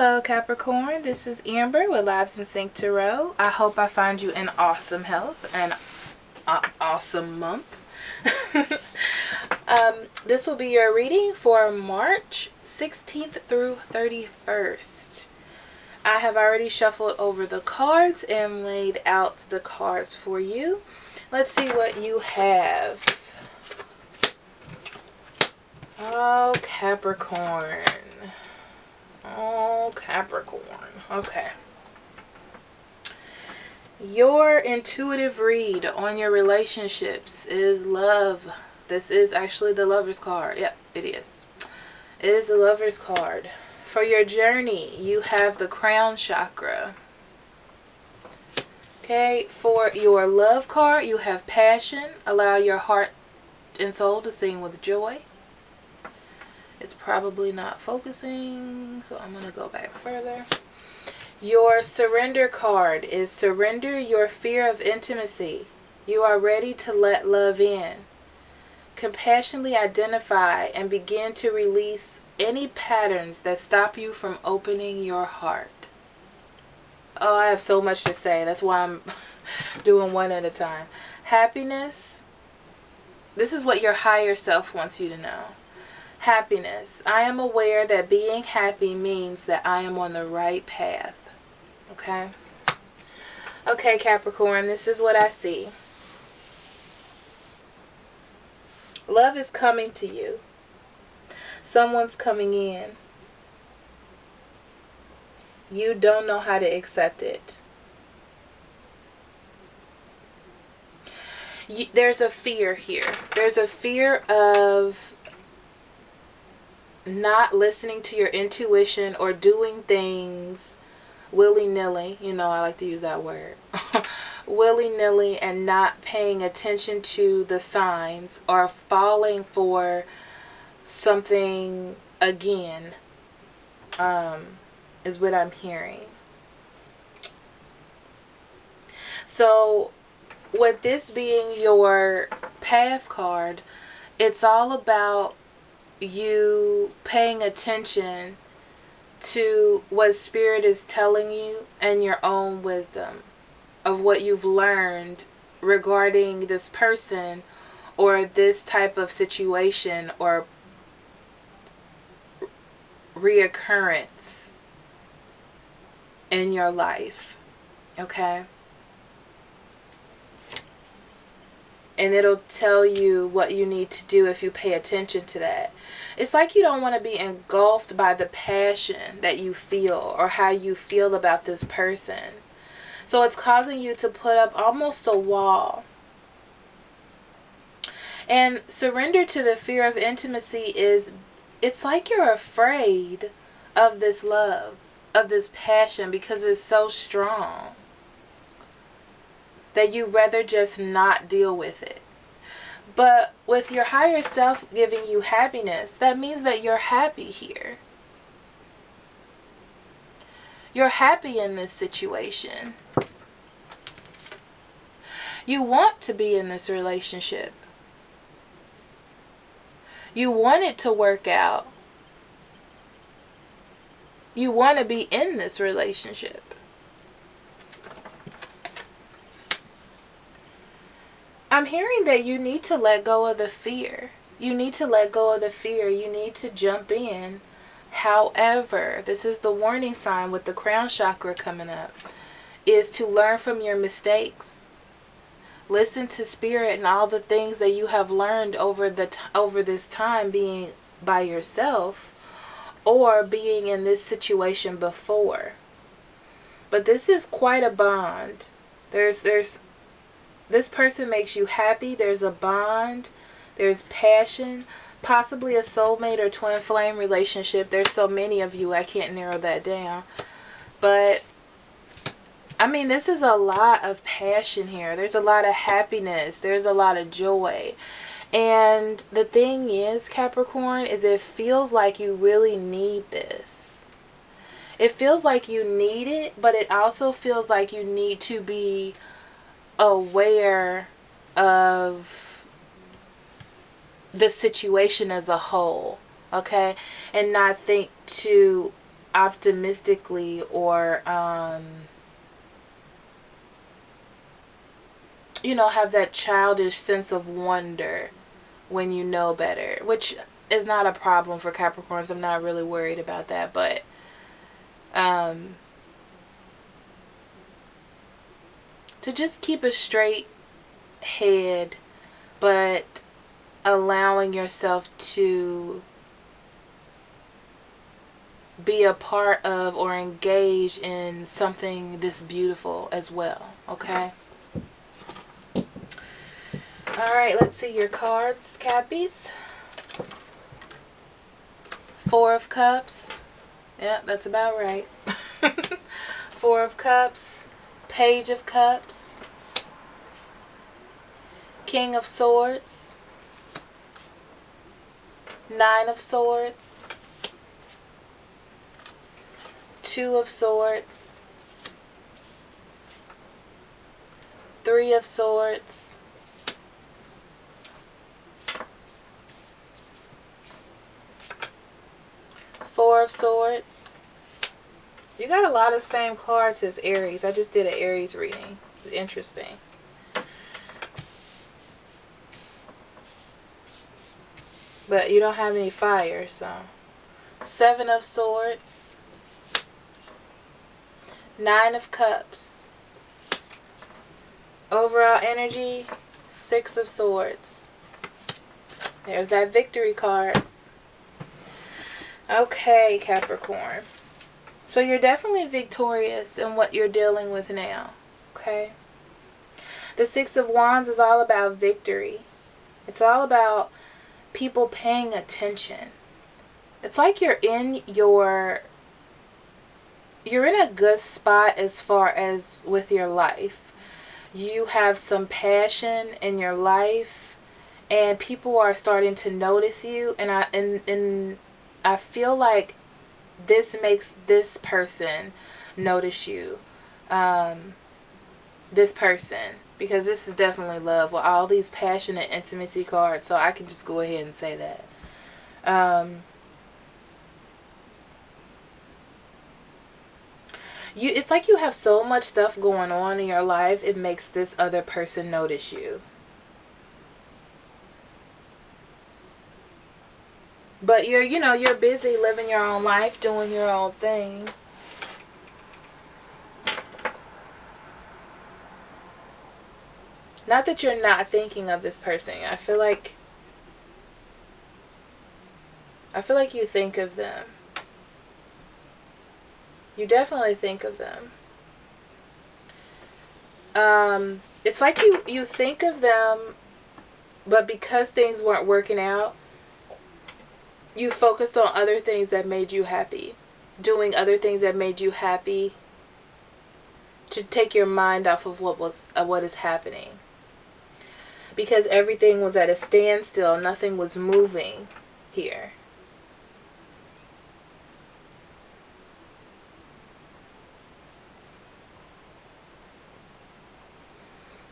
Hello Capricorn, this is Amber with Lives in Sync Tarot. I hope I find you in awesome health and awesome month. This will be your reading for March 16th through 31st. I have already shuffled over the cards and laid out the cards for you. Let's see what you have. Oh, Capricorn. Oh, Capricorn. Okay. Your intuitive read on your relationships is love. This is actually the Lover's card. Yep, it is. It is the Lover's card. For your journey, you have the Crown Chakra. Okay, for your love card, you have passion. Allow your heart and soul to sing with joy. It's probably not focusing, so I'm going to go back further. Your surrender card is surrender your fear of intimacy. You are ready to let love in. Compassionately identify and begin to release any patterns that stop you from opening your heart. Oh, I have so much to say. That's why I'm doing one at a time. Happiness. This is what your higher self wants you to know. Happiness. I am aware that being happy means that I am on the right path. Okay? Okay, Capricorn, this is what I see. Love is coming to you. Someone's coming in. You don't know how to accept it. There's a fear here. There's a fear of not listening to your intuition or doing things willy-nilly. You know, I like to use that word. Willy-nilly, and not paying attention to the signs or falling for something again, is what I'm hearing. So with this being your path card, it's all about you paying attention to what Spirit is telling you and your own wisdom of what you've learned regarding this person or this type of situation or reoccurrence in your life. Okay? And it'll tell you what you need to do if you pay attention to that. It's like you don't want to be engulfed by the passion that you feel or how you feel about this person. So it's causing you to put up almost a wall. And surrender to the fear of intimacy is, it's like you're afraid of this love, of this passion, because it's so strong that you rather just not deal with it. But with your higher self giving you happiness, that means that you're happy here. You're happy in this situation. You want to be in this relationship. You want it to work out. You want to be in this relationship. I'm hearing that you need to let go of the fear. You need to let go of the fear. You need to jump in. However, this is the warning sign with the Crown Chakra coming up, is to learn from your mistakes. Listen to Spirit and all the things that you have learned over this time being by yourself or being in this situation before. But this is quite a bond. This person makes you happy. There's a bond. There's passion. Possibly a soulmate or twin flame relationship. There's so many of you, I can't narrow that down. But, I mean, this is a lot of passion here. There's a lot of happiness. There's a lot of joy. And the thing is, Capricorn, is it feels like you really need this. It feels like you need it, but it also feels like you need to be aware of the situation as a whole, okay, and not think to optimistically or you know, have that childish sense of wonder when you know better, which is not a problem for Capricorns. I'm not really worried about that, but to just keep a straight head, but allowing yourself to be a part of or engage in something this beautiful as well. Okay? Alright, let's see your cards, Cappies. 4 of Cups. Yep, that's about right. 4 of Cups. Page of Cups. King of Swords. 9 of Swords. 2 of Swords. 3 of Swords. 4 of Swords. You got a lot of same cards as Aries. I just did an Aries reading. It's interesting. But you don't have any fire, so. 7 of Swords. 9 of Cups. Overall energy, 6 of Swords. There's that victory card. Okay, Capricorn. So you're definitely victorious in what you're dealing with now. Okay? The 6 of Wands is all about victory. It's all about people paying attention. It's like you're in a good spot as far as with your life. You have some passion in your life and people are starting to notice you, and I feel like this makes this person notice you. This person. Because this is definitely love with all these passionate intimacy cards. So I can just go ahead and say that. It's like you have so much stuff going on in your life. It makes this other person notice you. But you're busy living your own life, doing your own thing. Not that you're not thinking of this person. I feel like you think of them. You definitely think of them. It's like you think of them, but because things weren't working out, you focused on other things that made you happy. Doing other things that made you happy to take your mind off of what is happening. Because everything was at a standstill. Nothing was moving here.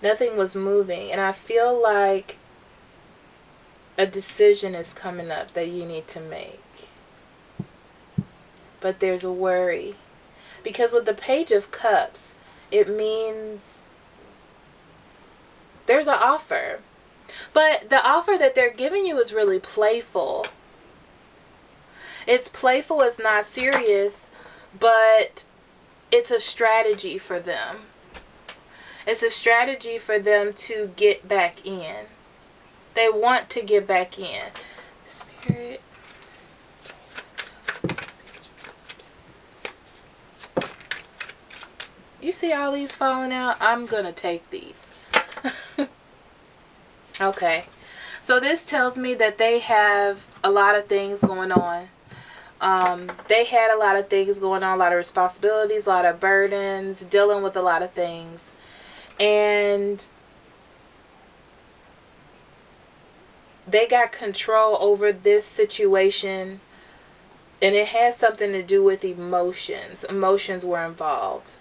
Nothing was moving. And I feel like a decision is coming up that you need to make. But there's a worry. Because with the Page of Cups, it means there's an offer. But the offer that they're giving you is really playful. It's playful, it's not serious, but it's a strategy for them. It's a strategy for them to get back in. They want to get back in. Spirit. You see all these falling out? I'm going to take these. Okay. So this tells me that they have a lot of things going on. They had a lot of things going on, a lot of responsibilities, a lot of burdens, dealing with a lot of things. And they got control over this situation, and it had something to do with emotions. Emotions were involved.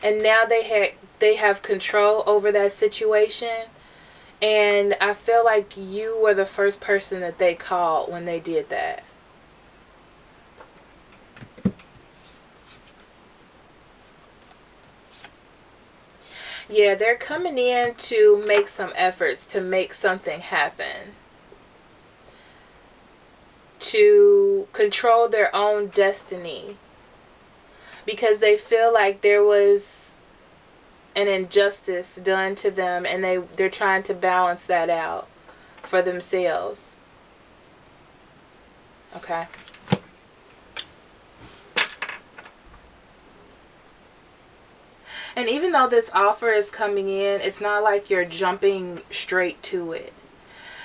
And now they have control over that situation, and I feel like you were the first person that they called when they did that. Yeah, they're coming in to make some efforts to make something happen, to control their own destiny, because they feel like there was an injustice done to them, and they're trying to balance that out for themselves. Okay. And even though this offer is coming in, it's not like you're jumping straight to it.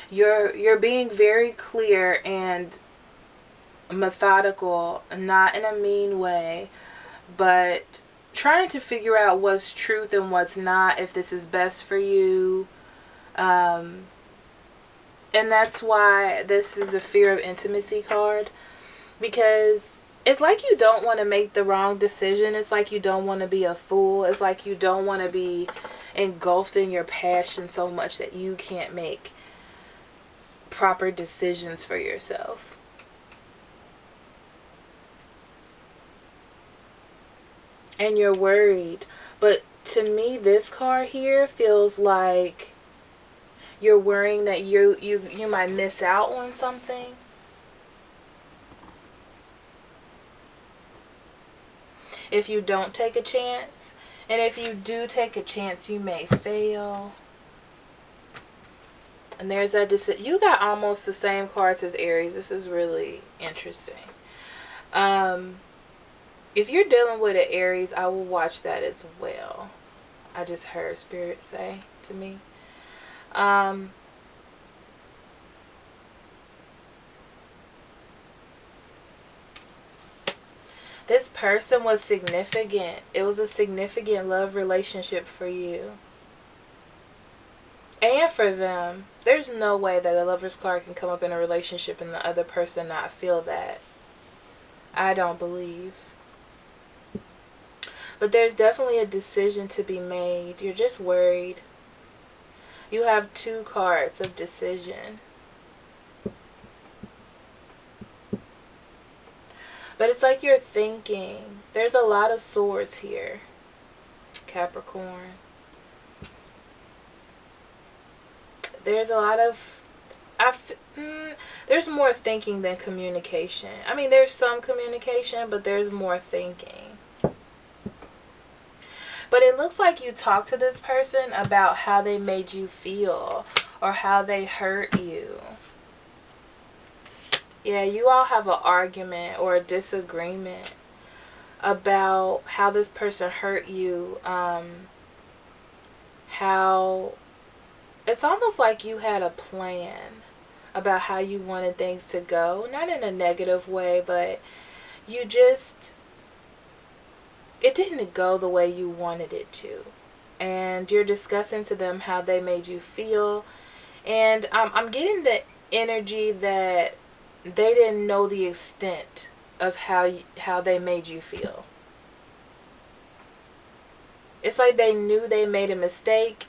You're being very clear and methodical, not in a mean way, but trying to figure out what's truth and what's not, if this is best for you. And that's why this is a fear of intimacy card, because it's like you don't want to make the wrong decision. It's like you don't want to be a fool. It's like you don't want to be engulfed in your passion so much that you can't make proper decisions for yourself. And you're worried. But to me, this card here feels like you're worrying that you might miss out on something. If you don't take a chance. And if you do take a chance, you may fail. And there's that decision. You got almost the same cards as Aries. This is really interesting. If you're dealing with an Aries, I will watch that as well. I just heard Spirit say to me. This person was significant. It was a significant love relationship for you. And for them. There's no way that a lover's card can come up in a relationship and the other person not feel that. I don't believe. But there's definitely a decision to be made. You're just worried. You have 2 cards of decision. But it's like you're thinking. There's a lot of swords here, Capricorn. There's a lot of... there's more thinking than communication. I mean, there's some communication, but there's more thinking. But it looks like you talked to this person about how they made you feel or how they hurt you. Yeah, you all have an argument or a disagreement about how this person hurt you. How it's almost like you had a plan about how you wanted things to go. Not in a negative way, but you just... it didn't go the way you wanted it to. And you're discussing to them how they made you feel. And I'm getting the energy that they didn't know the extent of how they made you feel. It's like they knew they made a mistake,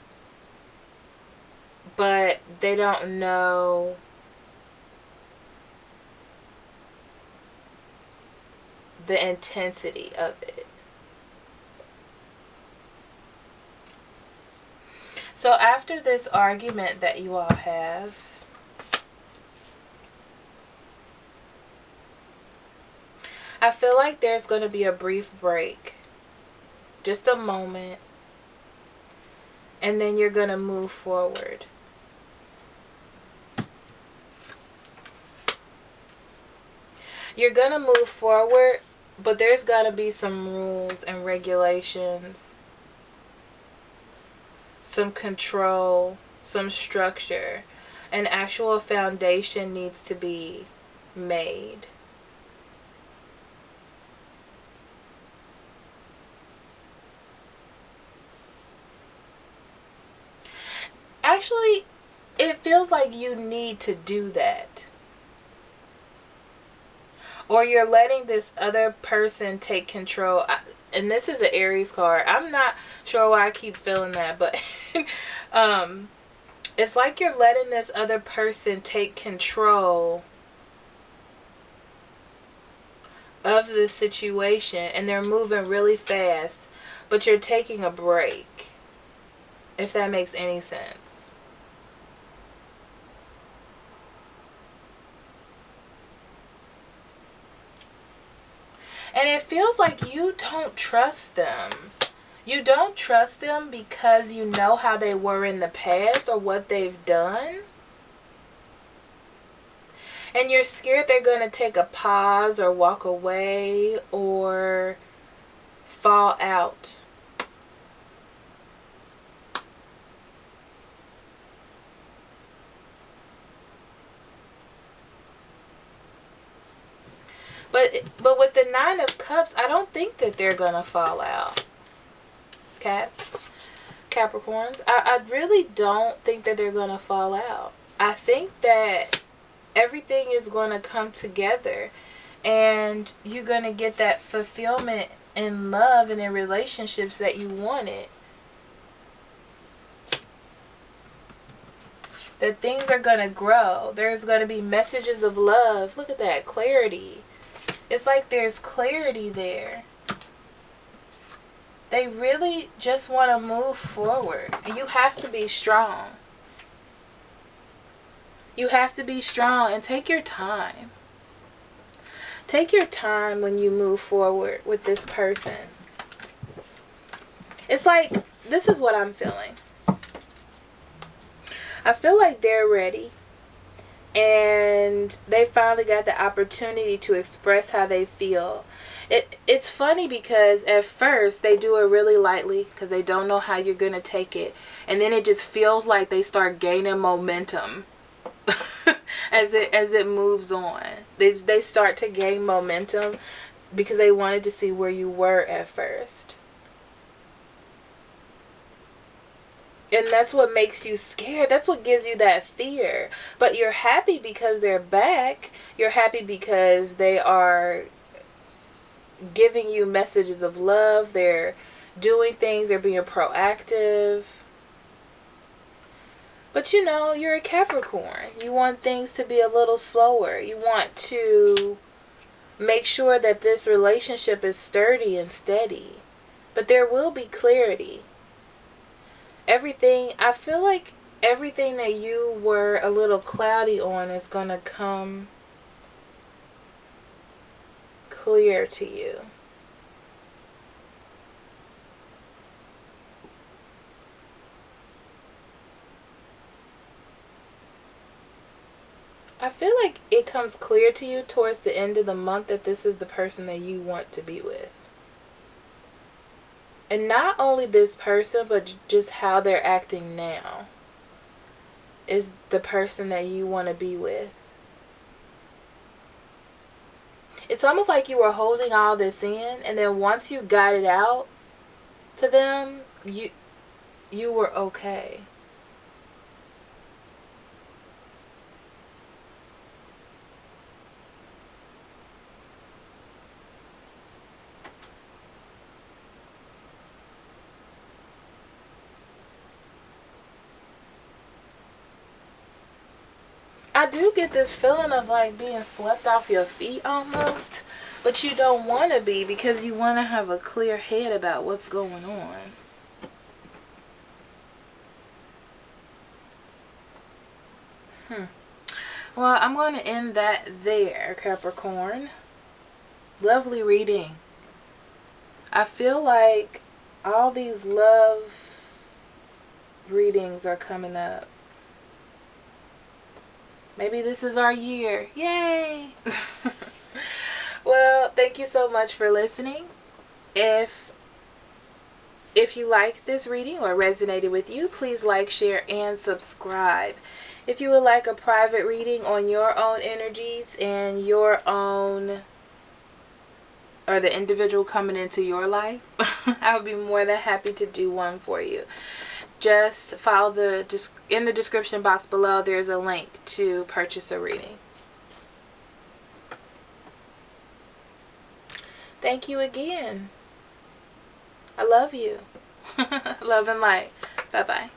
but they don't know the intensity of it. So after this argument that you all have, I feel like there's going to be a brief break. Just a moment. And then you're going to move forward. You're going to move forward, but there's got to be some rules and regulations. Some control, some structure. An actual foundation needs to be made. Actually, it feels like you need to do that. Or you're letting this other person take control. And this is an Aries card. I'm not sure why I keep feeling that, but it's like you're letting this other person take control of the situation, and they're moving really fast, but you're taking a break. if that makes any sense. And it feels like you don't trust them. You don't trust them because you know how they were in the past or what they've done. And you're scared they're going to take a pause or walk away or fall out. But with the Nine of Cups, I don't think that they're going to fall out. Capricorns. I really don't think that they're going to fall out. I think that everything is going to come together and you're going to get that fulfillment in love and in relationships that you wanted. That things are going to grow. There's going to be messages of love. Look at that, clarity. It's like there's clarity there. They really just want to move forward. And you have to be strong. You have to be strong and take your time. Take your time when you move forward with this person. It's like, this is what I'm feeling. I feel like they're ready. And they finally got the opportunity to express how they feel. It's funny because at first they do it really lightly because they don't know how you're going to take it. And then it just feels like they start gaining momentum as it moves on. They start to gain momentum because they wanted to see where you were at first. And that's what makes you scared. That's what gives you that fear. But you're happy because they're back. You're happy because they are giving you messages of love. They're doing things. They're being proactive. But you know, you're a Capricorn. You want things to be a little slower. You want to make sure that this relationship is sturdy and steady. But there will be clarity. I feel like everything that you were a little cloudy on is going to come clear to you. I feel like it comes clear to you towards the end of the month that this is the person that you want to be with. And not only this person, but just how they're acting now is the person that you want to be with. It's almost like you were holding all this in, and then once you got it out to them, you were okay. I do get this feeling of like being swept off your feet almost. But you don't want to be because you want to have a clear head about what's going on. Well, I'm going to end that there, Capricorn. Lovely reading. I feel like all these love readings are coming up. Maybe this is our year. Yay! Well, thank you so much for listening. If you like this reading or resonated with you, please like, share, and subscribe. If you would like a private reading on your own energies and your own, or the individual coming into your life, I would be more than happy to do one for you. Just follow in the description box below. There's a link to purchase a reading. Thank you again. I love you. Love and light. Bye-bye.